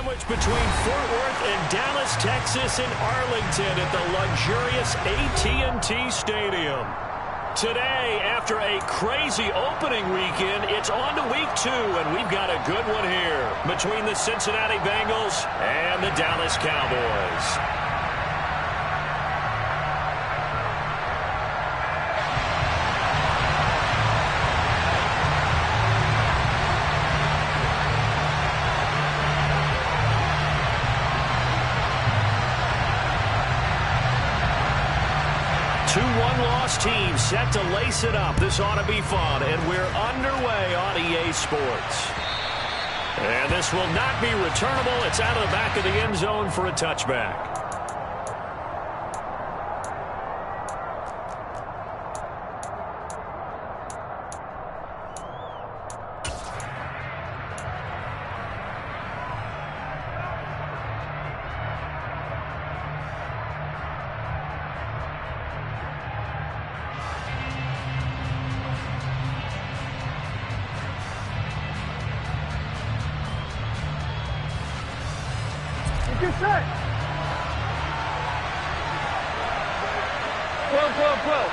Sandwiched between Fort Worth and Dallas, Texas, and Arlington at the luxurious AT&T Stadium. Today, after a crazy opening weekend, it's on to week 2, and we've got a good one here between the Cincinnati Bengals and the Dallas Cowboys. 2 one-loss teams set to lace it up. This ought to be fun, and we're underway on EA Sports. And this will not be returnable. It's out of the back of the end zone for a touchback. Get set. 12, 12, 12.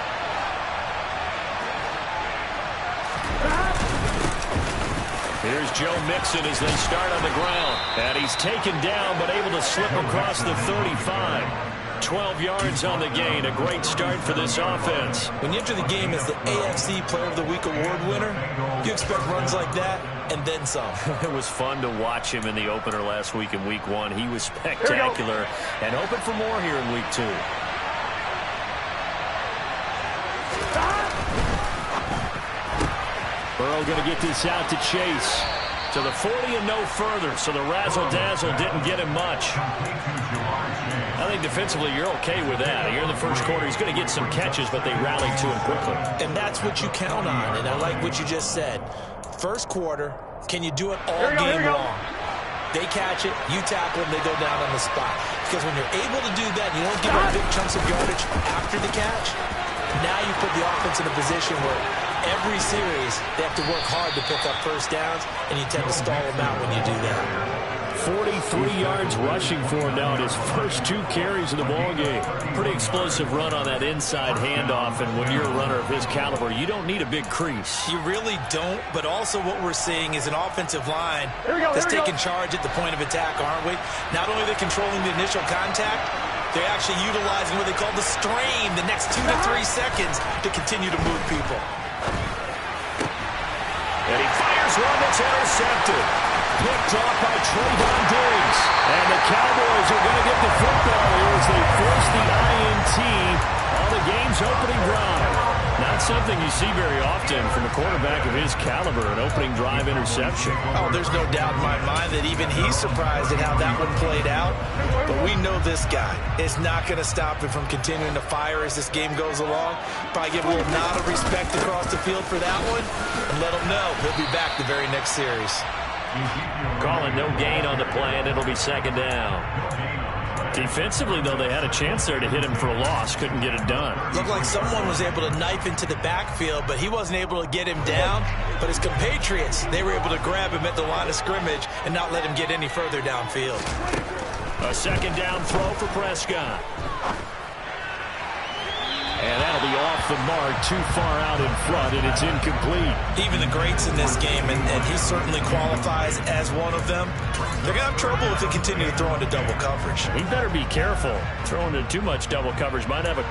Here's Joe Mixon as they start on the ground. And he's taken down but able to slip across the 35. 12 yards on the gain. A great start for this offense. When you enter the game as the AFC Player of the Week award winner, you expect runs like that and then some. It was fun to watch him in the opener last week in week 1. He was spectacular and hoping for more here in week 2. Burrow going to get this out to Chase. To the 40 and no further, so the razzle-dazzle didn't get him much. I think defensively you're okay with that. Here in the first quarter, he's going to get some catches, but they rallied to him quickly. And that's what you count on, and I like what you just said. First quarter, can you do it all game long? They catch it, you tackle them, they go down on the spot. Because when you're able to do that, you don't give up big chunks of yardage after the catch, now you put the offense in a position where every series they have to work hard to pick up first downs, and you tend to stall them out when you do that. 43 yards rushing for him now at his first 2 carries of the ballgame. Pretty explosive run on that inside handoff, and when you're a runner of his caliber, you don't need a big crease. You really don't, but also what we're seeing is an offensive line that's taking charge at the point of attack, aren't we? Not only are they controlling the initial contact, they're actually utilizing what they call the strain, the next 2 to 3 seconds, to continue to move people. And he fires one that's intercepted. Picked off by Trayvon Diggs. And the Cowboys are going to get the football here as they force the INT on the game's opening drive. Not something you see very often from a quarterback of his caliber, an opening drive interception. Oh, there's no doubt in my mind that even he's surprised at how that one played out. But we know this guy is not going to stop him from continuing to fire as this game goes along. Probably give a little nod of respect across the field for that one and let him know he'll be back the very next series. Calling no gain on the play, and it'll be second down. Defensively, though, they had a chance there to hit him for a loss. Couldn't get it done. Looked like someone was able to knife into the backfield, but he wasn't able to get him down. But his compatriots, they were able to grab him at the line of scrimmage and not let him get any further downfield. A second down throw for Prescott. And that'll be off the mark, too far out in front, and it's incomplete. Even the greats in this game, and he certainly qualifies as one of them, they're going to have trouble if they continue to throw into double coverage. He better be careful. Throwing into too much double coverage might have a...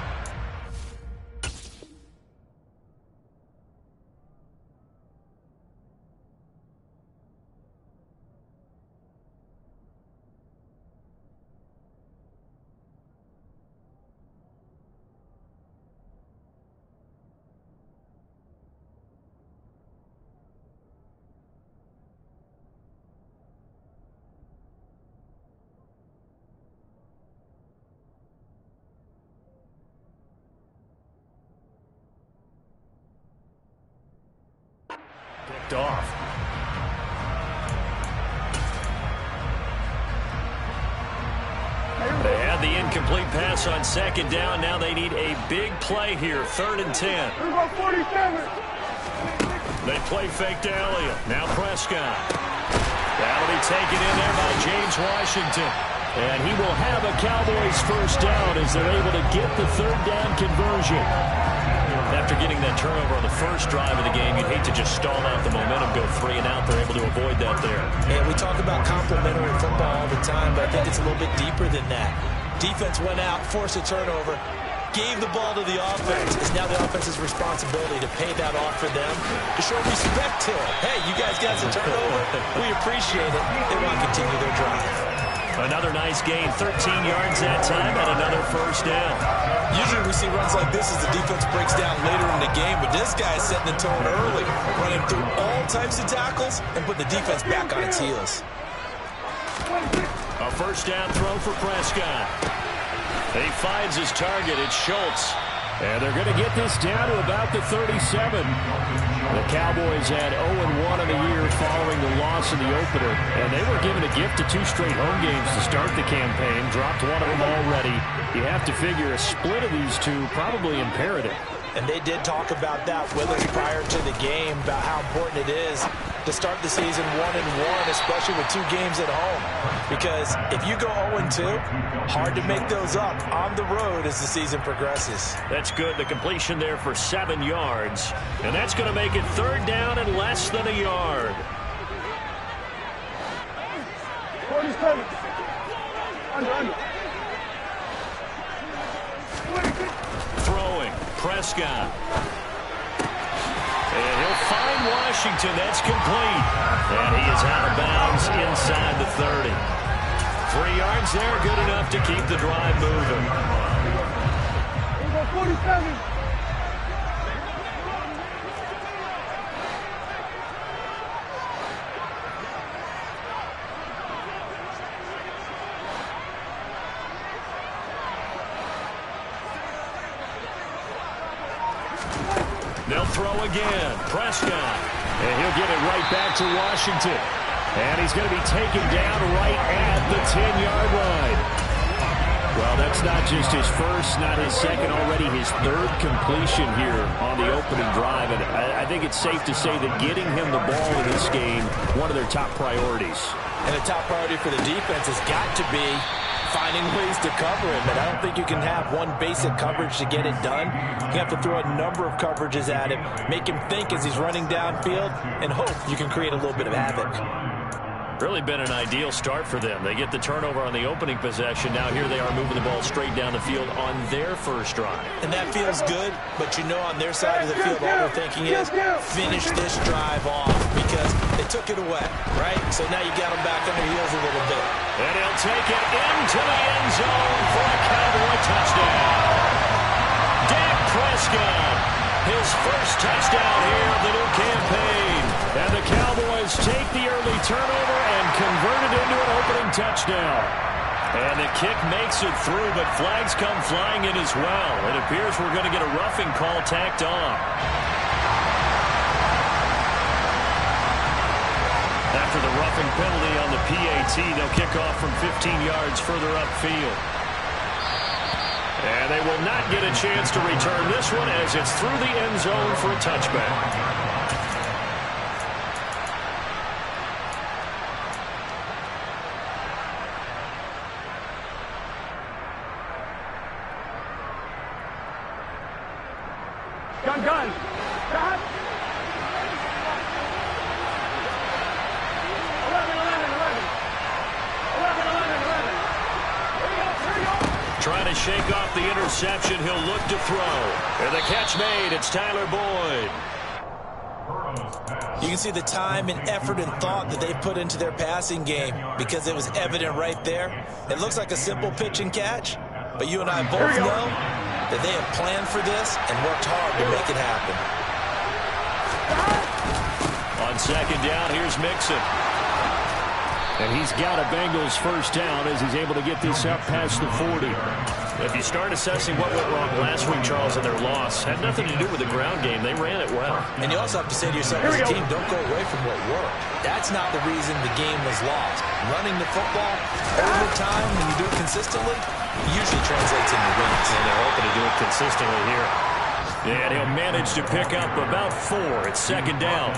off. They had the incomplete pass on second down. Now they need a big play here. 3rd and 10. They play fake to Elliott. Now Prescott. That'll be Nicely taken in there by James Washington. And he will have a Cowboys first down as they're able to get the third down conversion. After getting that turnover on the first drive of the game, you'd hate to just stall out the momentum, go 3 and out. They're able to avoid that there. And we talk about complementary football all the time, but I think it's a little bit deeper than that. Defense went out, forced a turnover, gave the ball to the offense. It's now the offense's responsibility to pay that off for them, to show respect to it. Hey, you guys got some turnover. We appreciate it. They want to continue their drive. Another nice gain, 13 yards that time, and another first down. Usually we see runs like this as the defense breaks down later in the game, but this guy's setting the tone early, running through all types of tackles and put the defense back on its heels. A first down throw for Prescott. He finds his target. It's Schultz. And they're going to get this down to about the 37. The Cowboys had 0-1 in the year following the loss in the opener. And they were given a gift of 2 straight home games to start the campaign. Dropped one of them already. You have to figure a split of these two probably imperative. And they did talk about that with us prior to the game, about how important it is to start the season 1-1, especially with 2 games at home. Because if you go 0-2, hard to make those up on the road as the season progresses. That's good. The completion there for 7 yards. And that's going to make it third down and less than a yard. 47. Under. Throwing. Prescott. And he'll find Washington. That's complete. And he is out of bounds inside the 30. 3 yards there, good enough to keep the drive moving. 47. They'll throw again. Prescott. And he'll get it right back to Washington. And he's going to be taken down right at the 10-yard line. Well, that's not just his first, not his second, already his third completion here on the opening drive. And I think it's safe to say that getting him the ball in this game, one of their top priorities. And the top priority for the defense has got to be finding ways to cover him. And I don't think you can have one basic coverage to get it done. You have to throw a number of coverages at him, make him think as he's running downfield, and hope you can create a little bit of havoc. Really been an ideal start for them. They get the turnover on the opening possession. Now here they are moving the ball straight down the field on their first drive. And that feels good, but you know on their side of the field all they're thinking is finish this drive off because they took it away, right? So now you got them back on their heels a little bit. And he'll take it into the end zone for a Cowboy touchdown. Dak Prescott, his first touchdown here of the new campaign. And the Cowboys take the early turnover and convert it into an opening touchdown. And the kick makes it through, but flags come flying in as well. It appears we're going to get a roughing call tacked on. After the roughing penalty on the PAT, they'll kick off from 15 yards further upfield. And they will not get a chance to return this one as it's through the end zone for a touchback. Gun. Stop. 11. Trying to shake off the interception. He'll look to throw. And the catch made. It's Tyler Boyd. You can see the time and effort and thought that they've put into their passing game because it was evident right there. It looks like a simple pitch and catch, but you and I both know that they have planned for this and worked hard to make it happen. On second down, here's Mixon. And he's got a Bengals first down as he's able to get this up past the 40. If you start assessing what went wrong last week, Charles, in their loss, had nothing to do with the ground game. They ran it well. And you also have to say to yourself as a team, don't go away from what worked. That's not the reason the game was lost. Running the football over time, when you do it consistently, usually translates into wins. And they're hoping to do it consistently here. And he'll manage to pick up about 4. It's second down.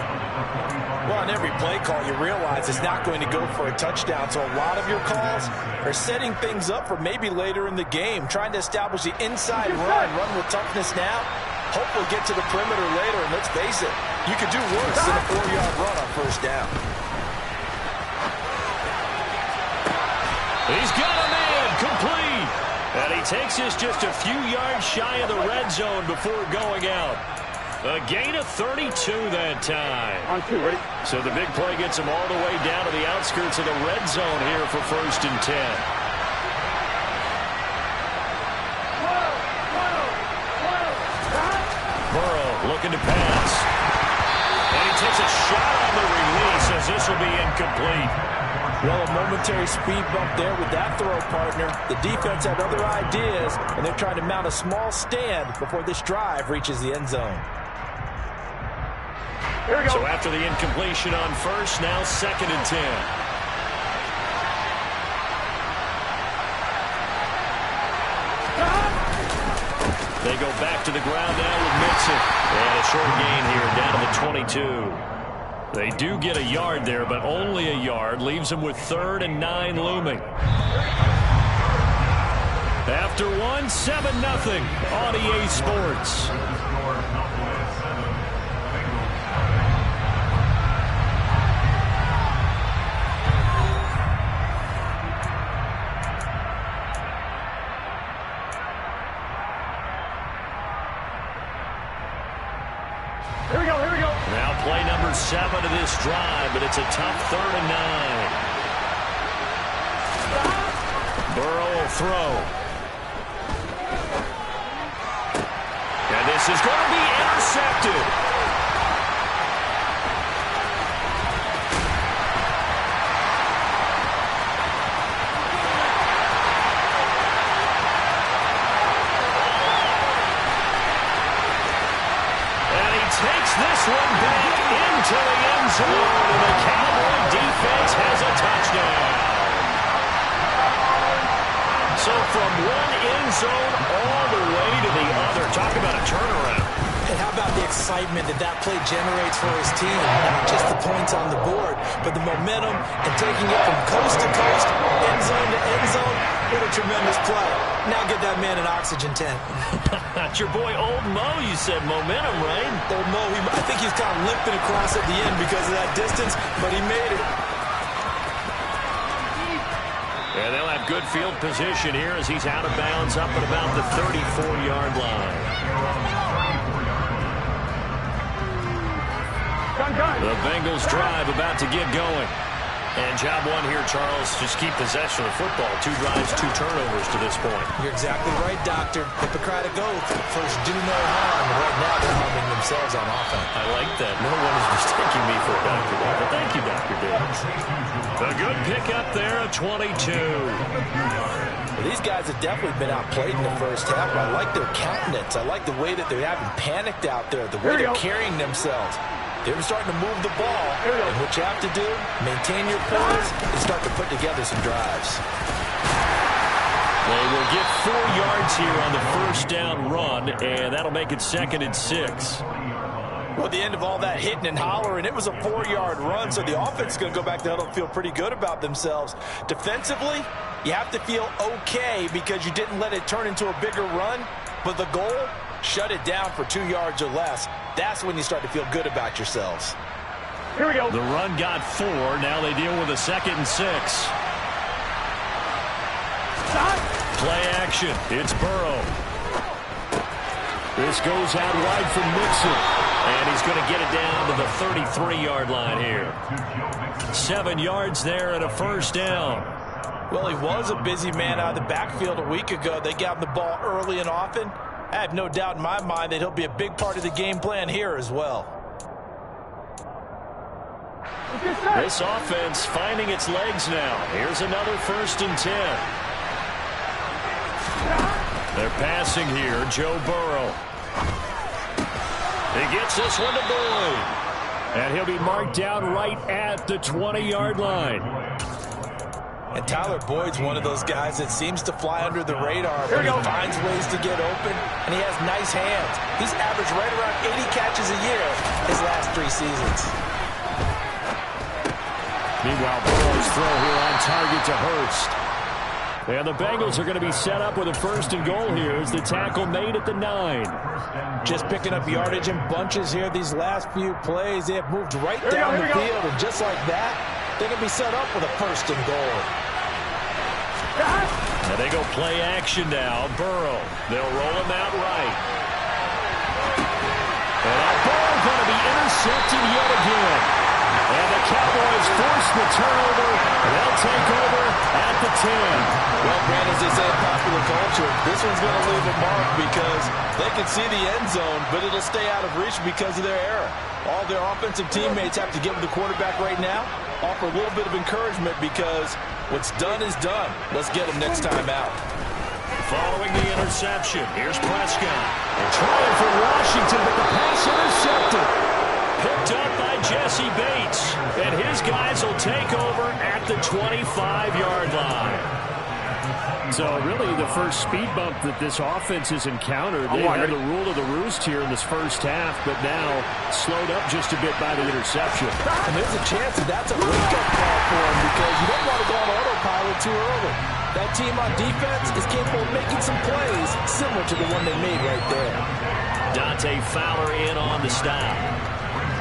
Well, on every play call, you realize it's not going to go for a touchdown. So a lot of your calls are setting things up for maybe later in the game, trying to establish the inside run with toughness now. Hopefully get to the perimeter later, and let's face it, you could do worse than a 4-yard run on first down. He's got a man, complete. And he takes us just a few yards shy of the red zone before going out. A gain of 32 that time. On 2, ready? So the big play gets him all the way down to the outskirts of the red zone here for 1st and 10. Burrow looking to pass. And he takes a shot on the release as this will be incomplete. Well, a momentary speed bump there with that throw, partner. The defense had other ideas, and they're trying to mount a small stand before this drive reaches the end zone. Here we go. So after the incompletion on first, now 2nd and 10. They go back to the ground now with Mixon. And a short gain here down to the 22. They do get a yard there, but only a yard. Leaves them with 3rd and 9 looming. After 1, 7-0 on EA Sports. Here we go, here we go. Now play number 7 of this drive, but it's a tough 3rd and 9. Burrow will throw. And this is going to be intercepted. Takes this one back into the end zone, and the Cowboy defense has a touchdown. So from one end zone all the way to the other. Talk about a turnaround. And how about the excitement that play generates for his team? Not just the points on the board, but the momentum and taking it from coast to coast, end zone to end zone. What a tremendous play. Now get that man an oxygen tent. That's your boy Old Mo. You said momentum, right? Old Mo, I think he's kind of limping across at the end because of that distance, but he made it. And they'll have good field position here as he's out of bounds up at about the 34-yard line. The Bengals drive about to get going. And job one here, Charles, just keep possession of the football. 2 drives, 2 turnovers to this point. You're exactly right, Doctor. Hippocratic oath. First, do no harm. Right now, they're harming themselves on offense. I like that. No one is mistaking me for a Dr. But thank you, Dr. Davis. A good pickup there at 22. Well, these guys have definitely been outplayed in the first half. I like their countenance. I like the way that they haven't panicked out there, the way they're carrying themselves. They're starting to move the ball, and what you have to do, maintain your poise and start to put together some drives. They will get 4 yards here on the first down run, and that'll make it 2nd and 6. Well, at the end of all that hitting and hollering, it was a 4-yard run, so the offense is going to go back to huddle and feel pretty good about themselves. Defensively, you have to feel okay because you didn't let it turn into a bigger run, but the goal, shut it down for 2 yards or less. That's when you start to feel good about yourselves. Here we go. The run got 4. Now they deal with a 2nd and 6. Play action. It's Burrow. This goes out wide from Mixon. And he's going to get it down to the 33-yard line here. 7 yards there and a first down. Well, he was a busy man out of the backfield a week ago. They got him the ball early and often. I have no doubt in my mind that he'll be a big part of the game plan here as well. This offense finding its legs now. Here's another 1st and 10. They're passing here. Joe Burrow. He gets this one to Boyd. And he'll be marked down right at the 20-yard line. And Tyler Boyd's one of those guys that seems to fly under the radar, but he finds ways to get open, and he has nice hands. He's averaged right around 80 catches a year his last 3 seasons. Meanwhile, Burrow's throw here on target to Hurst. And the Bengals are going to be set up with a 1st and goal here as the tackle made at the 9. Just picking up yardage in bunches here these last few plays. They have moved right down the field, and just like that, they're going to be set up with a 1st and goal. And they go play action now. Burrow. They'll roll him out right. And that ball going to be intercepted yet again. And the Cowboys force the turnover. They'll take over at the 10. Well, Brandon, as they say in popular culture, this one's going to leave a mark because they can see the end zone, but it'll stay out of reach because of their error. All their offensive teammates have to give the quarterback right now, offer a little bit of encouragement because what's done is done. Let's get them next time out. Following the interception, here's Prescott. They're trying for Washington, but the pass intercepted. Picked up by Jesse Bates. And his guys will take over at the 25-yard line. So really the first speed bump that this offense has encountered. They had the rule of the roost here in this first half, but now slowed up just a bit by the interception. And there's a chance that that's a wake-up call for him because you don't want to go on autopilot too early. That team on defense is capable of making some plays similar to the one they made right there. Dante Fowler in on the stop.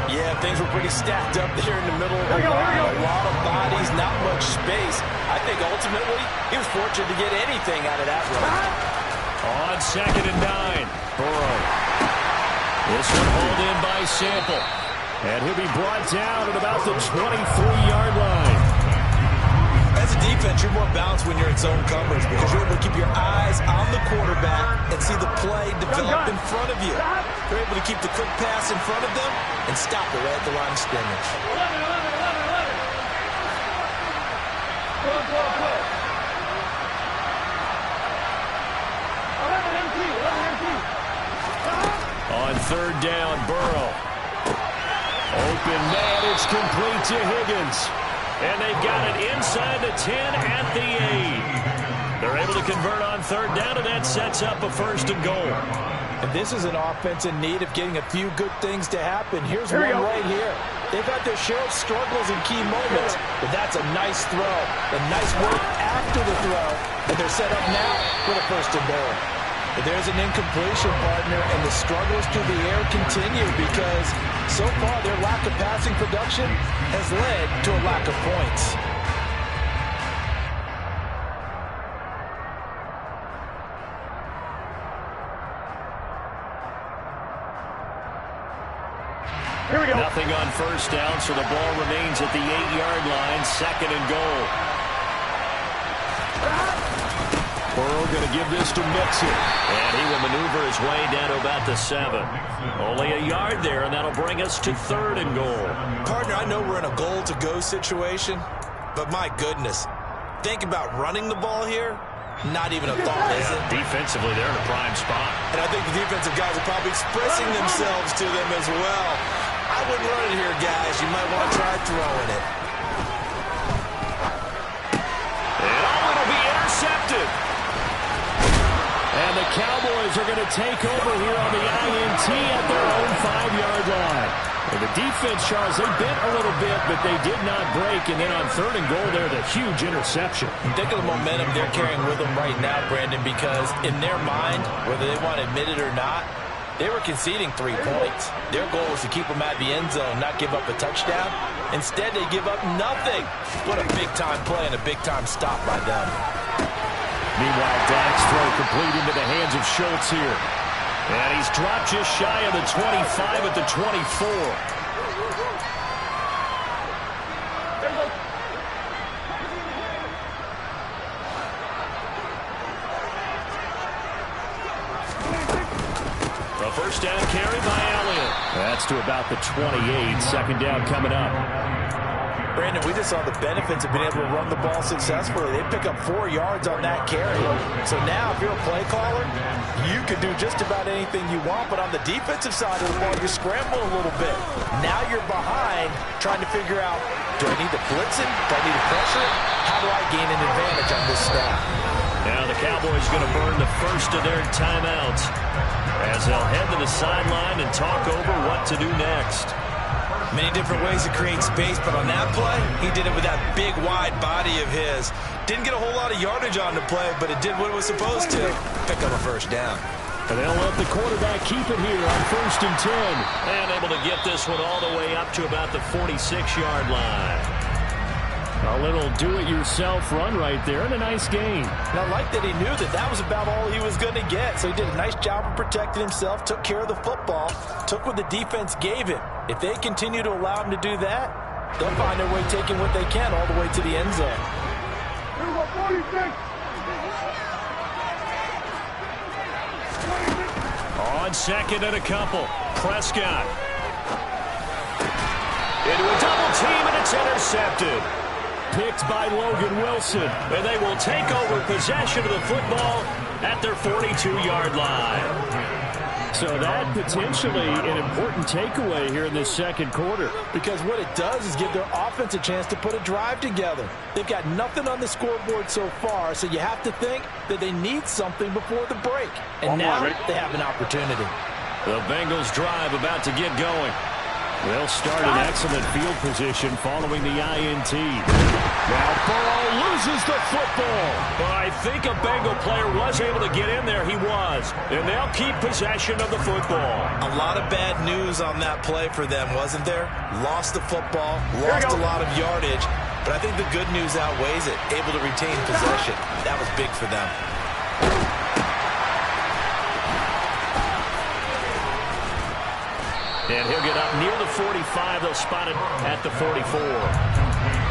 Yeah, things were pretty stacked up there in the middle of the line. A lot of bodies, not much space. I think ultimately he was fortunate to get anything out of that run. On 2nd and 9, Burrow. This one hauled in by Sample. And he'll be brought down at about the 23-yard line. As a defense, you're more balanced when you're in zone coverage because you're able to keep your eyes on the quarterback and see the play develop in front of you. You're able to keep the quick pass in front of them and stop it right at the line of scrimmage. On 3rd down, Burrow. Open man, it's complete to Higgins. And they've got it inside the 10 at the 8. They're able to convert on 3rd down, and that sets up a 1st and goal. And this is an offense in need of getting a few good things to happen. Here's one right here. They've had their share of struggles in key moments, but that's a nice throw. And nice work after the throw. And they're set up now for the 1st and goal. But there's an incompletion, partner, and the struggles through the air continue because so far their lack of passing production has led to a lack of points. Here we go. Nothing on 1st down, so the ball remains at the 8-yard line. 2nd and goal. Burrow going to give this to Mixon. And he will maneuver his way down to about the 7. Only a yard there, and that'll bring us to 3rd and goal. Partner, I know we're in a goal-to-go situation, but my goodness, think about running the ball here. Not even a thought, is it? Defensively, they're in a prime spot. And I think the defensive guys are probably expressing themselves to them as well. I wouldn't run it here, guys. You might want to try throwing it. And it'll be intercepted. And the Cowboys are going to take over here on the INT at their own 5-yard line. And the defense, Charles, they bent a little bit, but they did not break. And then on 3rd and goal, they're the huge interception. And think of the momentum they're carrying with them right now, Brandon, because in their mind, whether they want to admit it or not, they were conceding 3 points. Their goal was to keep them at the end zone, not give up a touchdown. Instead, they give up nothing. What a big-time play and a big-time stop by them. Meanwhile, Dak's throw complete into the hands of Schultz here. And he's dropped just shy of the 25 at the 24. A 1st down carry by Elliott. That's to about the 28. 2nd down coming up. Brandon, we just saw the benefits of being able to run the ball successfully. They pick up 4 yards on that carry. So now if you're a play caller, you can do just about anything you want. But on the defensive side of the ball, you scramble a little bit. Now you're behind trying to figure out, do I need to blitz it? Do I need to pressure it? How do I gain an advantage on this snap? Now the Cowboys going to burn the first of their timeouts as they'll head to the sideline and talk over what to do next. Many different ways to create space, but on that play, he did it with that big, wide body of his. Didn't get a whole lot of yardage on the play, but it did what it was supposed to. Pick up a first down. And they'll let the quarterback keep it here on 1st and 10. And able to get this one all the way up to about the 46-yard line. A little do-it-yourself run right there and a nice gain. And I like that he knew that that was about all he was going to get. So he did a nice job of protecting himself, took care of the football, took what the defense gave him. If they continue to allow him to do that, they'll find their way taking what they can all the way to the end zone. On 2nd and a couple, Prescott. Into a double team, and it's intercepted. Picked by Logan Wilson, and they will take over possession of the football at their 42-yard line. So that potentially an important takeaway here in this second quarter. Because what it does is give their offense a chance to put a drive together. They've got nothing on the scoreboard so far, so you have to think that they need something before the break. And now they have an opportunity. The Bengals drive about to get going. They'll start in excellent field position following the INT. Now Burrow loses the football. But I think a Bengal player was able to get in there. He was. And they'll keep possession of the football. A lot of bad news on that play for them, wasn't there? Lost the football, lost a lot of yardage. But I think the good news outweighs it. Able to retain possession. That was big for them. And he'll get up near the 45. They'll spot it at the 44.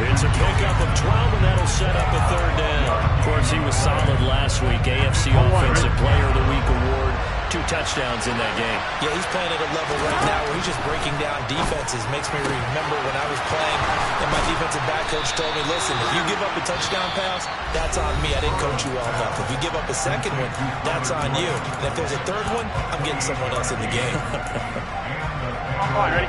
It's a pickup of 12, and that'll set up a 3rd down. Of course, he was solid last week. AFC Offensive Player of the Week award. 2 touchdowns in that game. Yeah, he's playing at a level right now where he's just breaking down defenses. Makes me remember when I was playing, and my defensive back coach told me, listen, if you give up a touchdown pass, that's on me. I didn't coach you well enough. If you give up a second one, that's on you. And if there's a third one, I'm getting someone else in the game. All right, ready?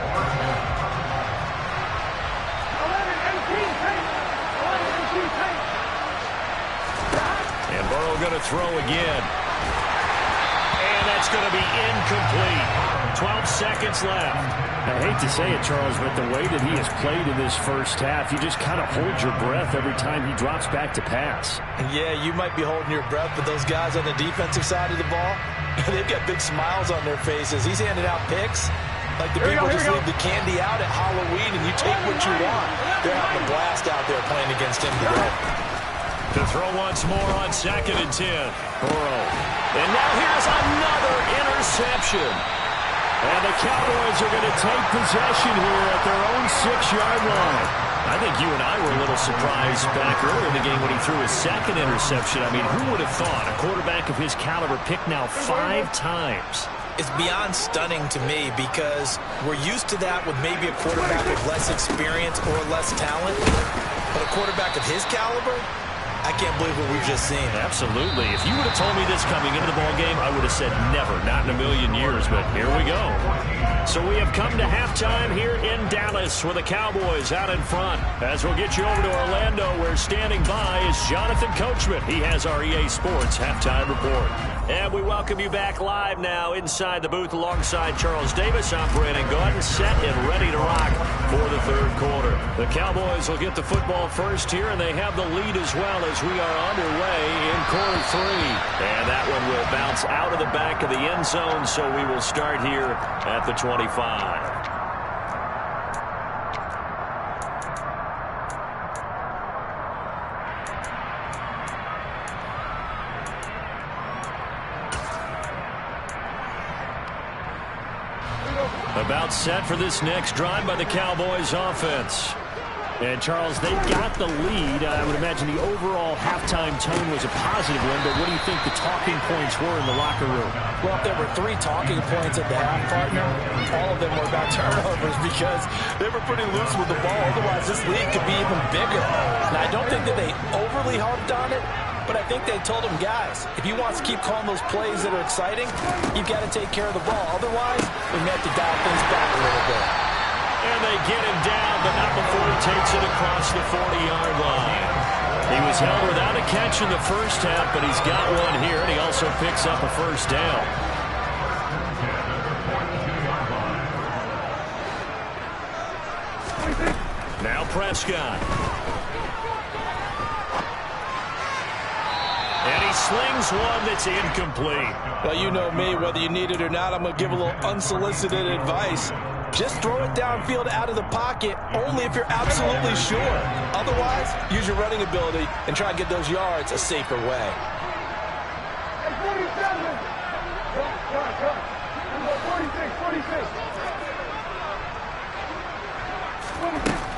And Burrow going to throw again. And that's going to be incomplete. 12 seconds left. I hate to say it, Charles, but the way that he has played in this first half, you just kind of hold your breath every time he drops back to pass. Yeah, you might be holding your breath, but those guys on the defensive side of the ball, they've got big smiles on their faces. He's handing out picks. Like the people just leave the candy out at Halloween and you take what you want. They're having a blast out there playing against him today. To throw once more on 2nd and 10. Burrow. And now here's another interception. And the Cowboys are going to take possession here at their own 6-yard line. I think you and I were a little surprised back earlier in the game when he threw his 2nd interception. I mean, who would have thought a quarterback of his caliber picked now 5 times? It's beyond stunning to me because we're used to that with maybe a quarterback with less experience or less talent. But a quarterback of his caliber, I can't believe what we've just seen. Absolutely. If you would have told me this coming into the ballgame, I would have said never, not in a million years. But here we go. So we have come to halftime here in Dallas with the Cowboys out in front. As we'll get you over to Orlando, where standing by is Jonathan Coachman. He has our EA Sports halftime report. And we welcome you back live now inside the booth alongside Charles Davis. I'm Brandon Gordon, set and ready to rock for the 3rd quarter. The Cowboys will get the football first here, and they have the lead as well as we are underway in quarter 3. And that one will bounce out of the back of the end zone, so we will start here at the 25. About set for this next drive by the Cowboys offense. And, Charles, they got the lead. I would imagine the overall halftime tone was a positive one, but what do you think the talking points were in the locker room? Well, if there were 3 talking points at the half, partner, all of them were about turnovers because they were pretty loose with the ball. Otherwise, this lead could be even bigger. Now, I don't think that they overly harped on it, but I think they told them, guys, if you want to keep calling those plays that are exciting, you've got to take care of the ball. Otherwise, we may have to dial things back a little bit. And they get him down, but not before he takes it across the 40-yard line. He was held without a catch in the first half, but he's got one here, and he also picks up a first down. Now Prescott. And he slings one that's incomplete. Well, you know me, whether you need it or not, I'm going to give a little unsolicited advice. Just throw it downfield out of the pocket only if you're absolutely sure. Otherwise, use your running ability and try to get those yards a safer way.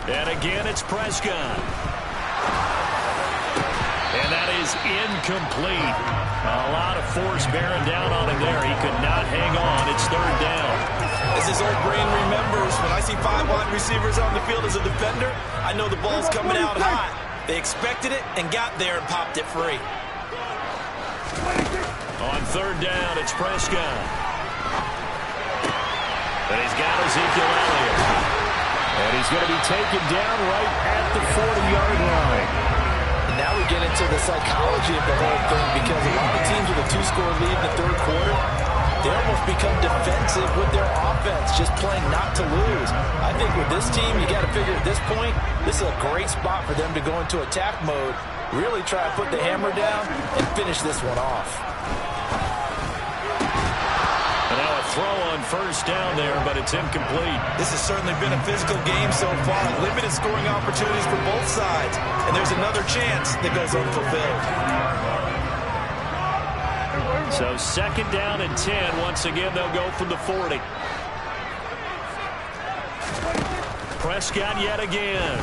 And again, it's Prescott. And that is incomplete. A lot of force bearing down on him there. He could not hang on. It's third down. As his old brain remembers, when I see 5 wide receivers on the field as a defender, I know the ball's coming out hot. They expected it and got there and popped it free. On third down, it's Prescott. And he's got Ezekiel Elliott. And he's going to be taken down right at the 40-yard line. And now we get into the psychology of the whole thing, because a lot of teams with a 2-score lead in the third quarter, they almost become defensive with their offense, just playing not to lose. I think with this team, you got to figure at this point, this is a great spot for them to go into attack mode, really try to put the hammer down and finish this one off. And now a throw on first down there, but it's incomplete. This has certainly been a physical game so far. Limited scoring opportunities for both sides. And there's another chance that goes unfulfilled. So second down and 10. Once again, they'll go from the 40. Prescott yet again.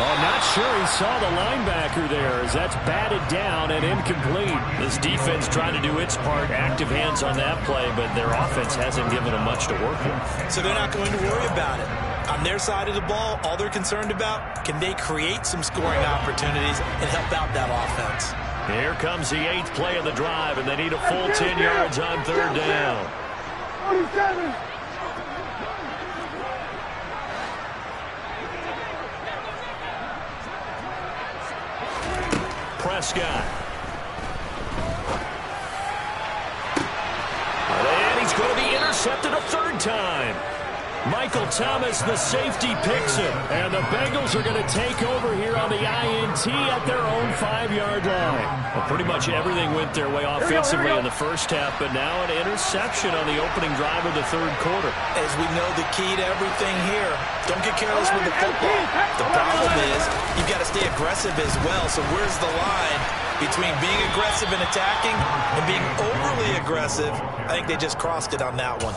Oh, not sure he saw the linebacker there as that's batted down and incomplete. This defense trying to do its part. Active hands on that play, but their offense hasn't given them much to work with. So they're not going to worry about it. On their side of the ball, all they're concerned about, can they create some scoring opportunities and help out that offense? Here comes the 8th play of the drive, and they need a full 10 yards on third down. 47. Prescott. And he's going to be intercepted a third time. Michael Thomas, the safety, picks him. And the Bengals are going to take over here on the INT at their own 5-yard line. Well, pretty much everything went their way offensively in the first half, but now an interception on the opening drive of the third quarter. As we know, the key to everything here, don't get careless with the football. The problem is you've got to stay aggressive as well. So where's the line between being aggressive and attacking and being overly aggressive? I think they just crossed it on that one.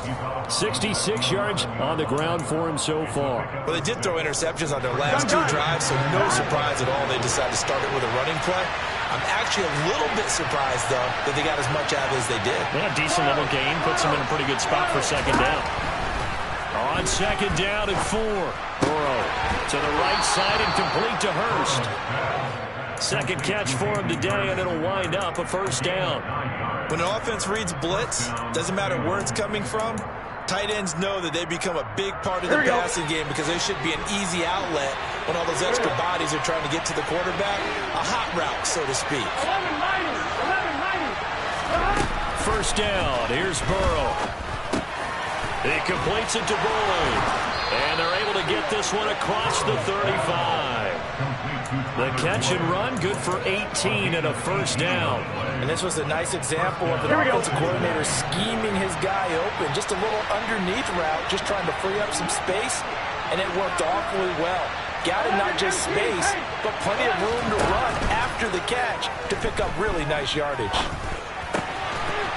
66 yards on the ground for him so far. Well, they did throw interceptions on their last 2 drives, so no surprise at all they decided to start it with a running play. I'm actually a little bit surprised, though, that they got as much out of it as they did. Yeah, decent little gain. Puts them in a pretty good spot for second down. On second down and 4. Burrow to the right side and complete to Hurst. Second catch for him today, and it'll wind up a first down. When an offense reads blitz, doesn't matter where it's coming from, tight ends know that they become a big part of the passing game because they should be an easy outlet when all those extra bodies are trying to get to the quarterback. A hot route, so to speak. 11-90. First down. Here's Burrow. He completes it to Boyd. And they're able to get this one across the 35. The catch and run, good for 18 and a first down. And this was a nice example of an offensive coordinator scheming his guy open. Just a little underneath route, just trying to free up some space, and it worked awfully well. Got him not just space, but plenty of room to run after the catch to pick up really nice yardage.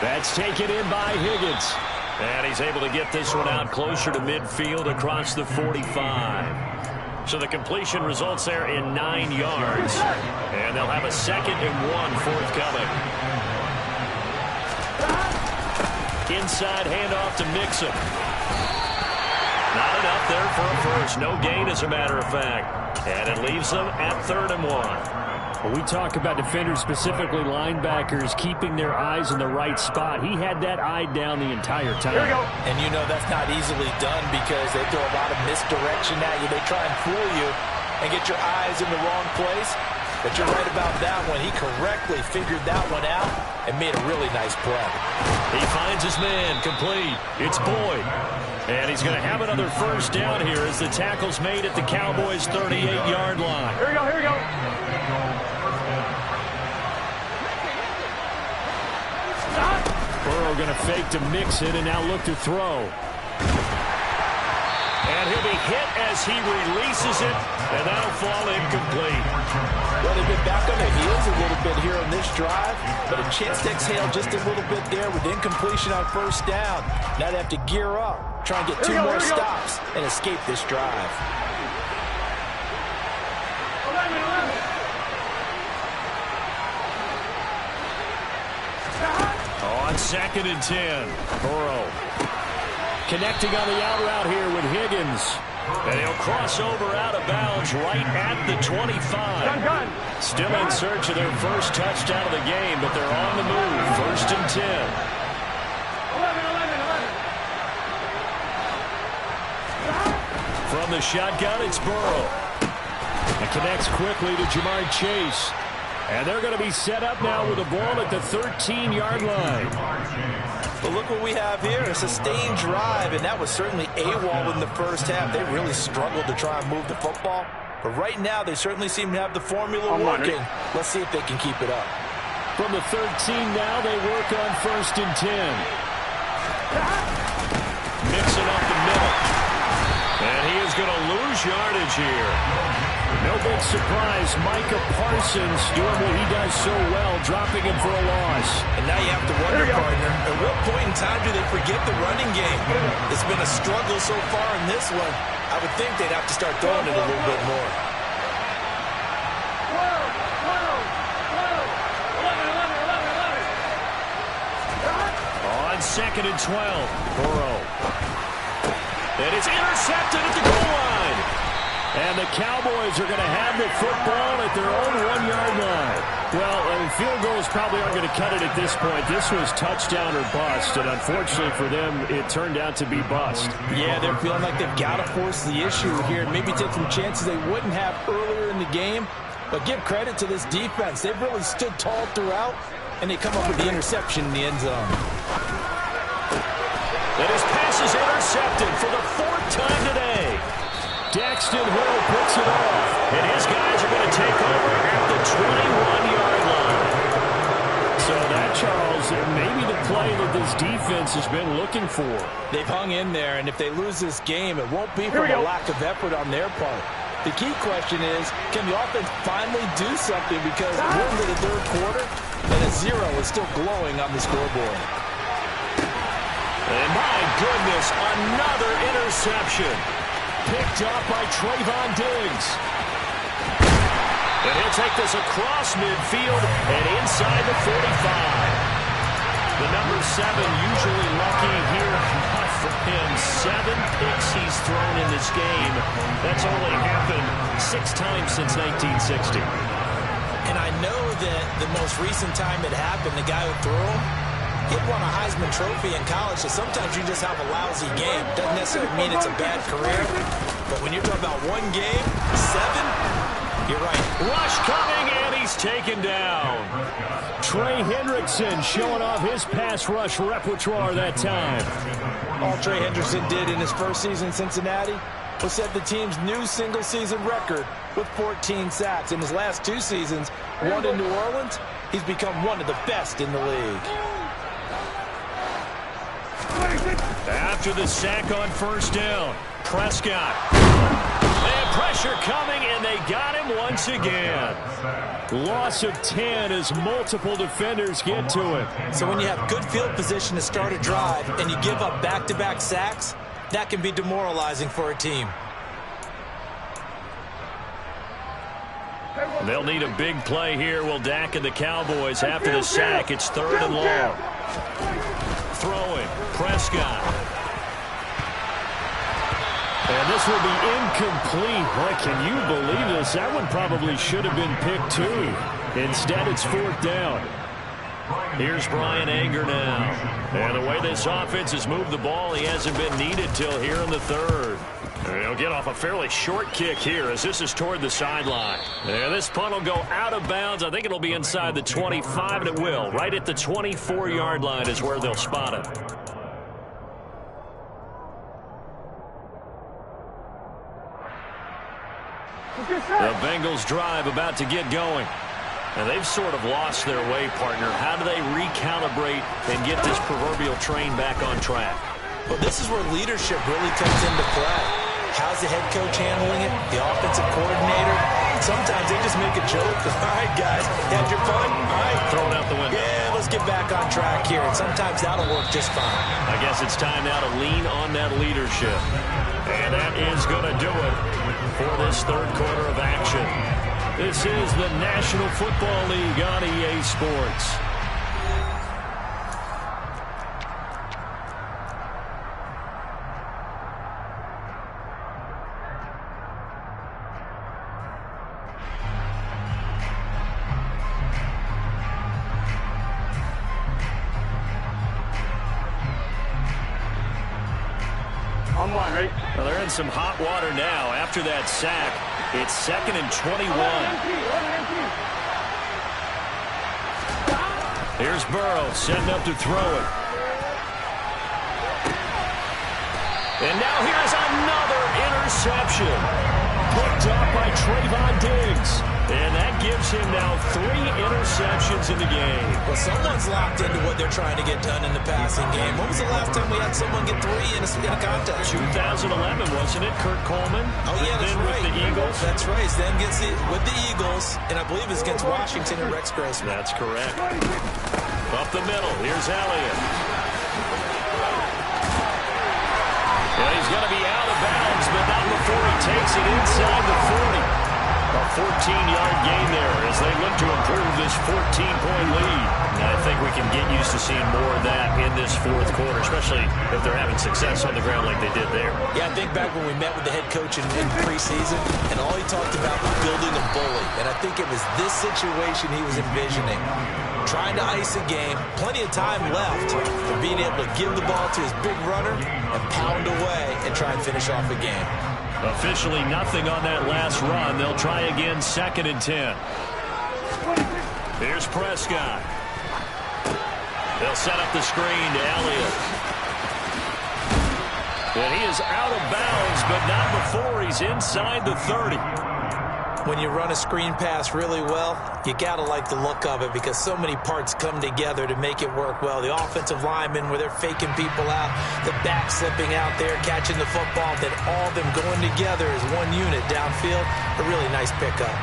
That's taken in by Higgins. And he's able to get this one out closer to midfield across the 45. So the completion results there in 9 yards. And they'll have a 2nd and 1 forthcoming. Inside handoff to Mixon. Not enough there for a first. No gain, as a matter of fact. And it leaves them at 3rd and 1. When we talk about defenders, specifically linebackers, keeping their eyes in the right spot, he had that eye down the entire time. Here we go. And you know that's not easily done because they throw a lot of misdirection at you. They try and fool you and get your eyes in the wrong place. But you're right about that one. He correctly figured that one out and made a really nice play. He finds his man, complete. It's Boyd. And he's going to have another first down here as the tackle's made at the Cowboys' 38-yard line. Here we go, here we go. Burrow going to fake to Mixon and now look to throw. And he'll be hit as he releases it, and that'll fall incomplete. Well, they've been back on their heels a little bit here on this drive, but a chance to exhale just a little bit there with incompletion on first down. Now they have to gear up, try and get 2 more stops and escape this drive. 11. On 2nd and 10, Burrow Connecting on the out route here with Higgins. And he'll cross over out of bounds right at the 25. Gun. Still in search of their first touchdown of the game, but they're on the move. 1st and 10. 11. From the shotgun, it's Burrow. And connects quickly to Jamar Chase. And they're going to be set up now with the ball at the 13-yard line. But look what we have here, a sustained drive, and that was certainly AWOL in the first half. They really struggled to try and move the football. But right now, they certainly seem to have the formula working. Let's see if they can keep it up. From the 13 now, they work on 1st and 10. Mixing up the middle. And he is going to lose yardage here. No big surprise. Micah Parsons doing what he does so well, dropping him for a loss. And now you have to wonder, partner, at what point in time do they forget the running game? It's been a struggle so far in this one. I would think they'd have to start throwing it a little bit more. 11. On 2nd and 12, Burrow. And it's intercepted at the goal line. And the Cowboys are going to have the football at their own 1-yard line. Well, field goals probably aren't going to cut it at this point. This was touchdown or bust, and unfortunately for them, it turned out to be bust. Yeah, they're feeling like they've got to force the issue here, maybe take some chances they wouldn't have earlier in the game. But give credit to this defense. They've really stood tall throughout, and they come up with the interception in the end zone. And his pass is intercepted for the 4th time today. Daxton Hill picks it off. And his guys are going to take over at the 21-yard line. So that, Charles, may be the play that this defense has been looking for. They've hung in there, and if they lose this game, it won't be from a lack of effort on their part. The key question is, can the offense finally do something? Because we're into the 3rd quarter, and a 0 is still glowing on the scoreboard. And my goodness, another interception. Picked off by Trayvon Diggs. And he'll take this across midfield and inside the 45. The number 7 usually lucky here. Not for him. 7 picks he's thrown in this game. That's only happened 6 times since 1960. And I know that the most recent time it happened, the guy who threw him, he won a Heisman Trophy in college, so sometimes you just have a lousy game. Doesn't necessarily mean it's a bad career, but when you're talking about 1 game, 7, you're right. Rush coming, and he's taken down. Trey Hendrickson showing off his pass rush repertoire that time. All Trey Hendrickson did in his first season in Cincinnati was set the team's new single-season record with 14 sacks. In his last 2 seasons, 1 in New Orleans, he's become one of the best in the league. After the sack on 1st down, Prescott. And pressure coming, and they got him once again. Loss of 10 as multiple defenders get to him. So when you have good field position to start a drive and you give up back-to-back sacks, that can be demoralizing for a team. They'll need a big play here. Will Dak and the Cowboys after the sack. It's 3rd and long. Throwing. Prescott. And this will be incomplete. Boy, can you believe this? That one probably should have been picked too. Instead, it's 4th down. Here's Brian Anger now. And the way this offense has moved the ball, he hasn't been needed till here in the 3rd. And he'll get off a fairly short kick here as this is toward the sideline. And this punt will go out of bounds. I think it'll be inside the 25, and it will. Right at the 24-yard line is where they'll spot it. The Bengals drive about to get going. And they've sort of lost their way, partner. How do they recalibrate and get this proverbial train back on track? Well, this is where leadership really comes into play. How's the head coach handling it? The offensive coordinator? Sometimes they just make a joke. All right, guys, had your fun? All right. Throw it out the window. Yeah, let's get back on track here. And sometimes that'll work just fine. I guess it's time now to lean on that leadership. And that is going to do it for this 3rd quarter of action. This is the National Football League on EA Sports. Well, they're in some hot water now after that sack. It's 2nd and 21. Here's Burrow setting up to throw it. And now here's another interception. Picked up by Trayvon Diggs. And that gives him now 3 interceptions in the game. Well, someone's locked into what they're trying to get done in the passing game. When was the last time we had someone get 3 in a contest? 2011, wasn't it? Kurt Coleman. Oh, yeah, that's right. With the Eagles. That's right. Then gets it with the Eagles, and I believe it's against Washington and Rex Grossman. That's correct. Up the middle. Here's Elliott. And he's going to be out of bounds, but not before he takes it inside the 40. A 14-yard gain there as they look to improve this 14-point lead. And I think we can get used to seeing more of that in this 4th quarter, especially if they're having success on the ground like they did there. Yeah, I think back when we met with the head coach in preseason, and all he talked about was building a bully. And I think it was this situation he was envisioning. Trying to ice a game, plenty of time left, but being able to give the ball to his big runner and pound away and try and finish off a game. Officially nothing on that last run. They'll try again, 2nd and 10. Here's Prescott. They'll set up the screen to Elliott. And he is out of bounds, but not before he's inside the 30. When you run a screen pass really well, you got to like the look of it because so many parts come together to make it work well. The offensive linemen, where they're faking people out, the back slipping out there, catching the football, then all of them going together as one unit downfield. A really nice pickup.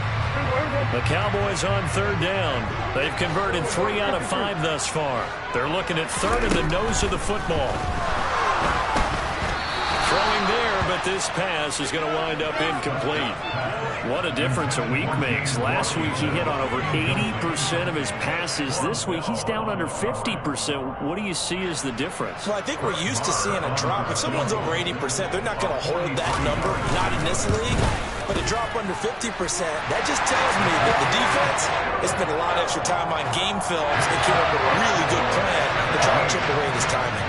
The Cowboys on 3rd down. They've converted 3 out of 5 thus far. They're looking at 3rd in the nose of the football. Throwing there, but this pass is going to wind up incomplete. What a difference a week makes. Last week he hit on over 80% of his passes. This week he's down under 50%. What do you see as the difference? Well, I think we're used to seeing a drop. If someone's over 80%, they're not going to hold that number, not in this league. But a drop under 50%, that just tells me that the defense has spent a lot of extra time on game films and came up with a really good plan to try to chip away this timing.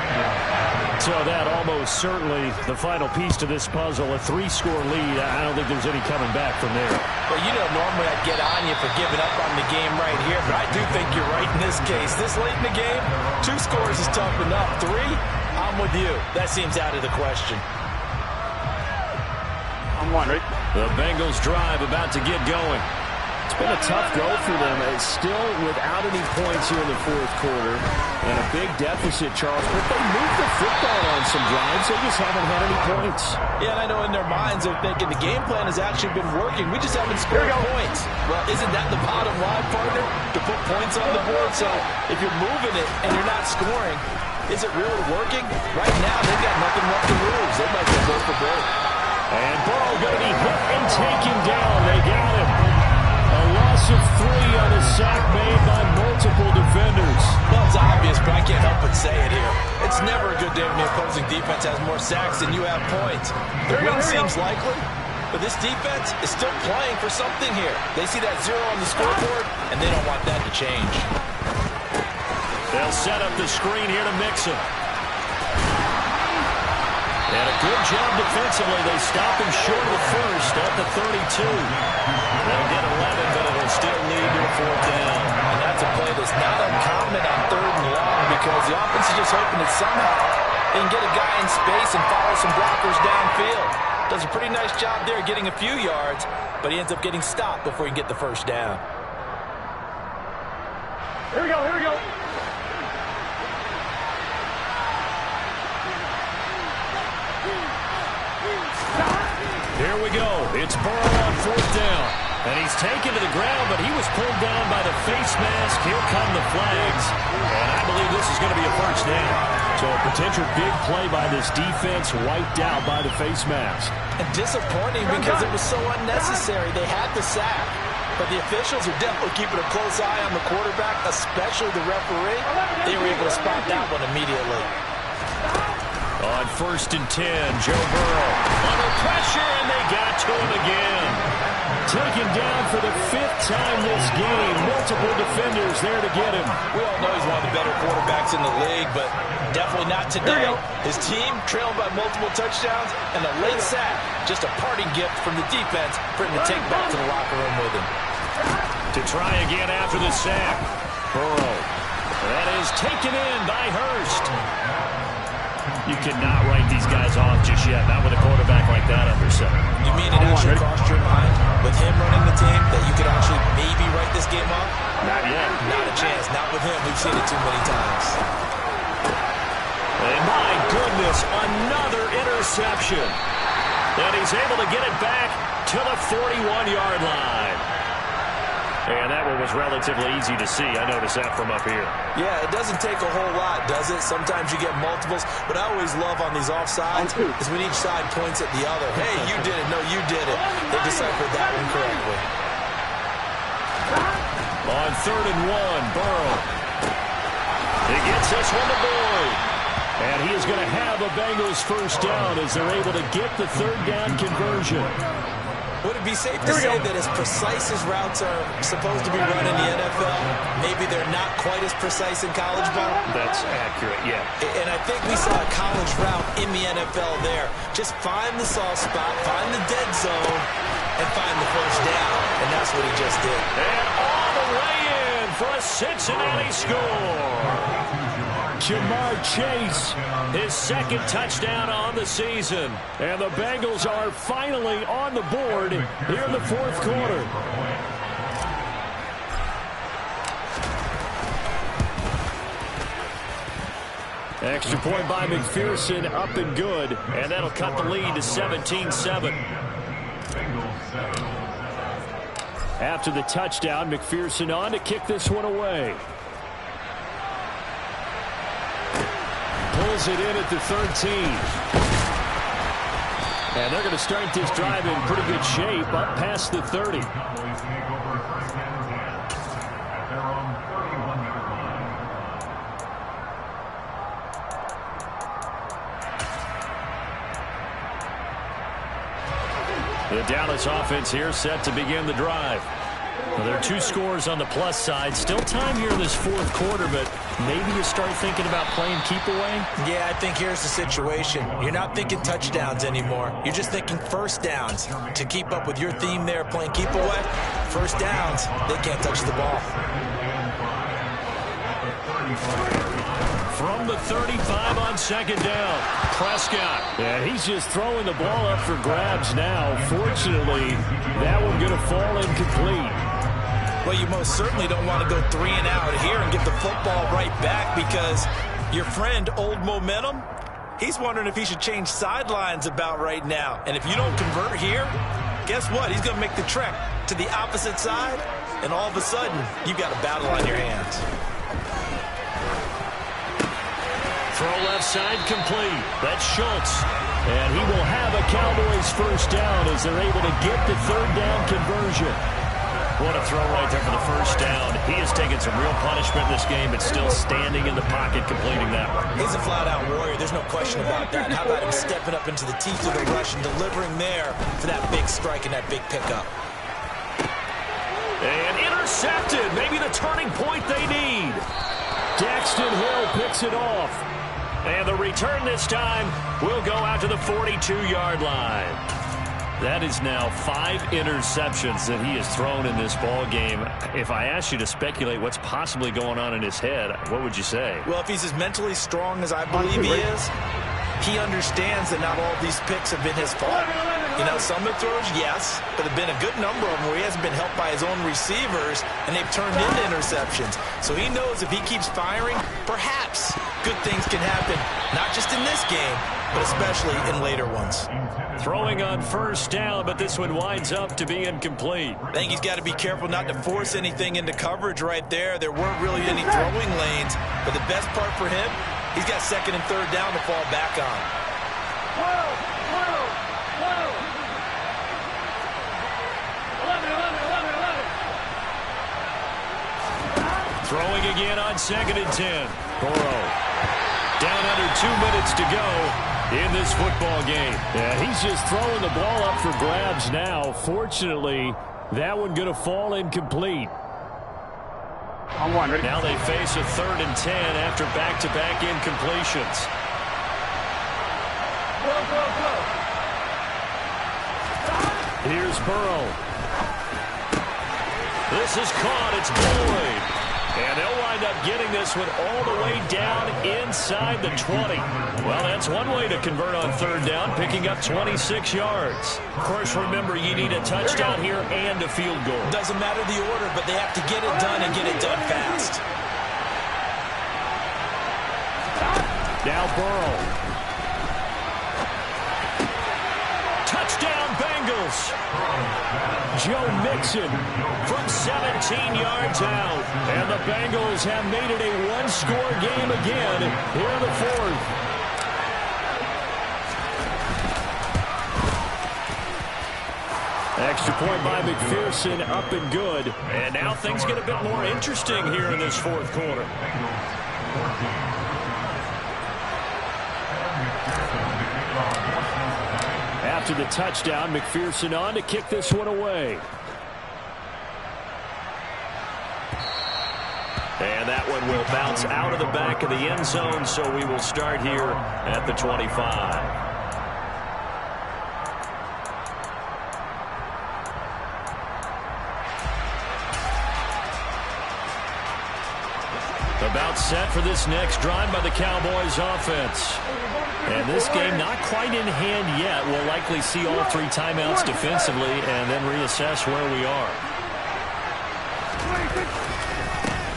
So that almost certainly the final piece to this puzzle, a 3-score lead. I don't think there's any coming back from there. Well, you know, normally I'd get on you for giving up on the game right here, but I do think you're right in this case. This late in the game, 2 scores is tough enough. 3, I'm with you. That seems out of the question. I'm wondering. The Bengals drive about to get going. It's been a tough go for them. It's still without any points here in the 4th quarter. And a big deficit, Charles. But they moved the football on some drives. They just haven't had any points. Yeah, and I know in their minds they're thinking the game plan has actually been working. We just haven't scored points. Well, isn't that the bottom line, partner? To put points on the board. So if you're moving it and you're not scoring, is it really working? Right now, they've got nothing left to lose. They might go for broke. And Burrow going to be hit and taken down. They got him. A lot of 3 on a sack made by multiple defenders. Well, it's obvious, but I can't help but say it here. It's never a good day when the opposing defense has more sacks than you have points. The win seems likely, but this defense is still playing for something here. They see that 0 on the scoreboard, and they don't want that to change. They'll set up the screen here to Mixon. And a good job defensively. They stop him short of the first at the 32. They'll get 11, but it'll still lead to a 4th down. And that's a play that's not uncommon on 3rd and long because the offense is just hoping that somehow they can get a guy in space and follow some blockers downfield. Does a pretty nice job there getting a few yards, but he ends up getting stopped before he can get the 1st down. Here we go, here we go. Here we go. It's Burrow on 4th down. And he's taken to the ground, but he was pulled down by the face mask. Here come the flags. And I believe this is going to be a 1st down. So a potential big play by this defense wiped out by the face mask. And disappointing because it was so unnecessary. They had the sack, but the officials are definitely keeping a close eye on the quarterback, especially the referee. They were able to spot that one immediately. On 1st and 10, Joe Burrow under pressure, and they got to him again. Taken down for the 5th time this game. Multiple defenders there to get him. We all know he's one of the better quarterbacks in the league, but definitely not today. His team trailing by multiple touchdowns, and a late sack, just a parting gift from the defense for him to take back to the locker room with him. To try again after the sack. Burrow. That is taken in by Hurst. You cannot write these guys off just yet, not with a quarterback like that under center. You mean it actually crossed your mind with him running the team that you could actually maybe write this game off? Not yet. Not a chance. Not with him. We've seen it too many times. And my goodness, another interception. And he's able to get it back to the 41-yard line. And that one was relatively easy to see. I noticed that from up here. Yeah, it doesn't take a whole lot, does it? Sometimes you get multiples. But I always love on these offsides is when each side points at the other. Hey, you did it. No, you did it. They deciphered that one correctly. On 3rd and 1, Burrow. He gets this one to Boyd. And he is going to have a Bengals 1st down as they're able to get the 3rd down conversion. Would it be safe to say that as precise as routes are supposed to be run in the NFL, maybe they're not quite as precise in college ball? That's accurate, yeah. And I think we saw a college route in the NFL there. Just find the soft spot, find the dead zone, and find the 1st down. And that's what he just did. And all the way in for a Cincinnati score. Jamar Chase, his 2nd touchdown on the season. And the Bengals are finally on the board here in the 4th quarter. Extra point by McPherson, up and good. And that'll cut the lead to 17-7. After the touchdown, McPherson on to kick this one away. Pulls it in at the 13. And they're going to start this drive in pretty good shape up past the 30. The Dallas offense here set to begin the drive. Well, there are 2 scores on the plus side. Still time here in this 4th quarter, but maybe you start thinking about playing keep away? Yeah, I think here's the situation. You're not thinking touchdowns anymore. You're just thinking 1st downs. To keep up with your theme there, playing keep away, 1st downs, they can't touch the ball. From the 35 on 2nd down, Prescott. And he's just throwing the ball up for grabs now. Fortunately, that one going to fall incomplete. Well, you most certainly don't want to go 3 and out here and get the football right back because your friend, Old Momentum, he's wondering if he should change sidelines about right now. And if you don't convert here, guess what? He's going to make the trek to the opposite side, and all of a sudden, you've got a battle on your hands. Throw left side complete. That's Schultz. And he will have a Cowboys 1st down as they're able to get the 3rd down conversion. What a throw right there for the first down. He has taken some real punishment in this game, but still standing in the pocket, completing that one. He's a flat-out warrior. There's no question about that. How about him stepping up into the teeth of the rush and delivering there for that big strike and that big pickup? And intercepted. Maybe the turning point they need. Daxton Hill picks it off. And the return this time will go out to the 42-yard line. That is now 5 interceptions that he has thrown in this ball game. If I asked you to speculate what's possibly going on in his head, what would you say? Well, if he's as mentally strong as I believe he is, he understands that not all these picks have been his fault. You know, some of the throws, yes, but there have been a good number of them where he hasn't been helped by his own receivers, and they've turned into interceptions. So he knows if he keeps firing, perhaps good things can happen, not just in this game, but especially in later ones. Throwing on first down, but this one winds up to be incomplete. I think he's got to be careful not to force anything into coverage right there. There weren't really any throwing lanes, but the best part for him, he's got second and third down to fall back on. Throwing again on 2nd and 10. Burrow. Down under 2 minutes to go in this football game. Yeah, he's just throwing the ball up for grabs now. Fortunately, that one going to fall incomplete. Now they face a 3rd and 10 after back-to-back incompletions. Here's Burrow. This is caught. It's Boyd. And they'll wind up getting this one all the way down inside the 20. Well, that's one way to convert on 3rd down, picking up 26 yards. Of course, remember, you need a touchdown here and a field goal. Doesn't matter the order, but they have to get it done and get it done fast. Now Burrow. Touchdown, Bengals. Joe Mixon from 17 yards out. And the Bengals have made it a one-score game again here in the 4th. Extra point by McPherson, up and good. And now things get a bit more interesting here in this 4th quarter. After the touchdown, McPherson on to kick this one away. And that one will bounce out of the back of the end zone, so we will start here at the 25. About set for this next drive by the Cowboys offense. And this game not quite in hand yet. We'll likely see all 3 timeouts defensively and then reassess where we are.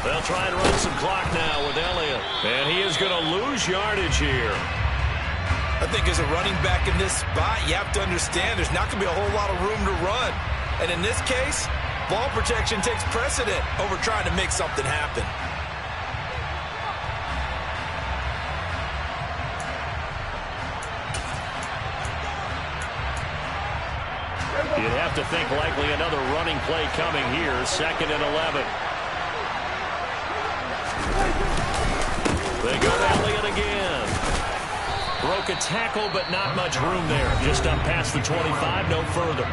They'll try and run some clock now with Elliott. And he is going to lose yardage here. I think as a running back in this spot, you have to understand there's not going to be a whole lot of room to run. And in this case, ball protection takes precedent over trying to make something happen. You'd have to think likely another running play coming here. 2nd and 11. They go to Elliott again. Broke a tackle, but not much room there. Just up past the 25, no further.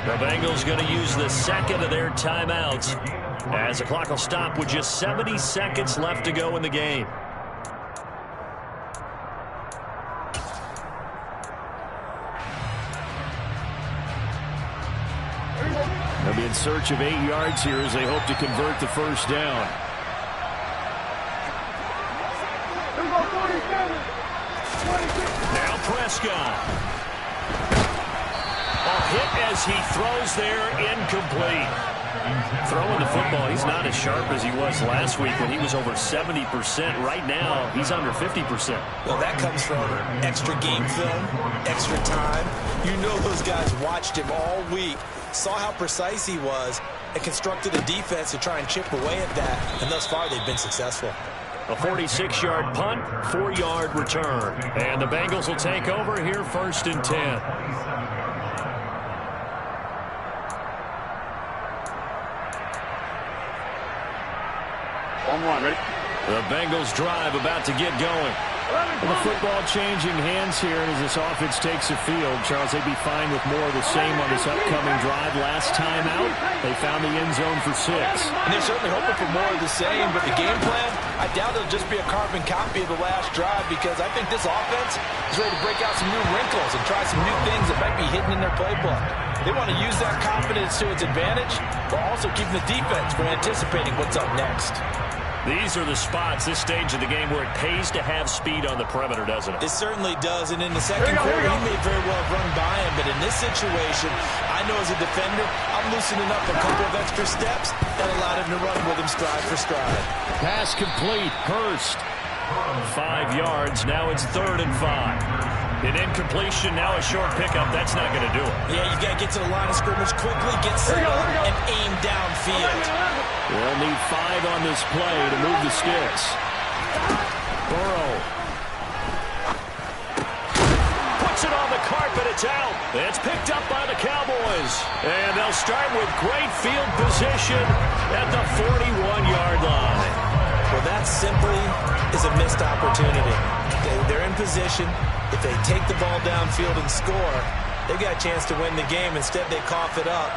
The Bengals going to use the 2nd of their timeouts as the clock will stop with just 70 seconds left to go in the game. They'll be in search of 8 yards here as they hope to convert the first down. Now Prescott. A hit as he throws there, incomplete. Throwing the football, he's not as sharp as he was last week when he was over 70%. Right now, he's under 50%. Well, that comes from extra game film, extra time. You know those guys watched him all week, saw how precise he was, and constructed a defense to try and chip away at that. And thus far, they've been successful. A 46-yard punt, 4-yard return. And the Bengals will take over here 1st and 10. 1-1, ready? The Bengals drive about to get going. The football changing hands here as this offense takes the field. Charles, they'd be fine with more of the same on this upcoming drive. Last time out, they found the end zone for 6. And they're certainly hoping for more of the same, but the game plan, I doubt it'll just be a carbon copy of the last drive, because I think this offense is ready to break out some new wrinkles and try some new things that might be hidden in their playbook. They want to use that confidence to its advantage, while also keeping the defense from anticipating what's up next. These are the spots, this stage of the game, where it pays to have speed on the perimeter, doesn't it? It certainly does, and in the second quarter, he may very well have run by him, but in this situation, I know as a defender, I'm loosening up a couple of extra steps that allowed him to run with him stride for stride. Pass complete. Hurst. 5 yards. Now it's 3rd and 5. An incompletion, now a short pickup. That's not going to do it. Yeah, you got to get to the line of scrimmage quickly, get set up, and aim downfield. They'll need 5 on this play to move the sticks. Burrow. Puts it on the carpet, it's out. It's picked up by the Cowboys. And they'll start with great field position at the 41-yard line. Well, that simply is a missed opportunity. They're in position. If they take the ball downfield and score, they've got a chance to win the game. Instead, they cough it up.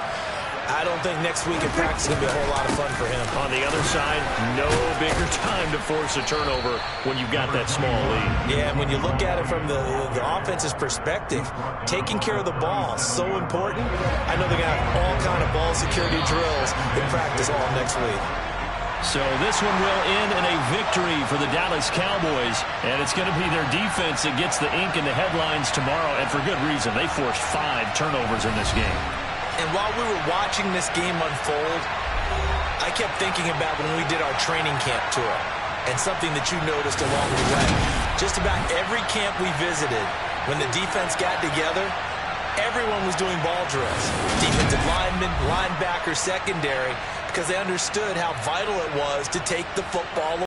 I don't think next week in practice is going to be a whole lot of fun for him. On the other side, no bigger time to force a turnover when you've got that small lead. Yeah, and when you look at it from the offense's perspective, taking care of the ball is so important. I know they're going to have all kind of ball security drills in practice all next week. So this one will end in a victory for the Dallas Cowboys, and it's going to be their defense that gets the ink in the headlines tomorrow, and for good reason. They forced 5 turnovers in this game. And while we were watching this game unfold, I kept thinking about when we did our training camp tour, and something that you noticed along the way. Just about every camp we visited, when the defense got together, everyone was doing ball drills. Defensive linemen, linebackers, secondary, because they understood how vital it was to take the football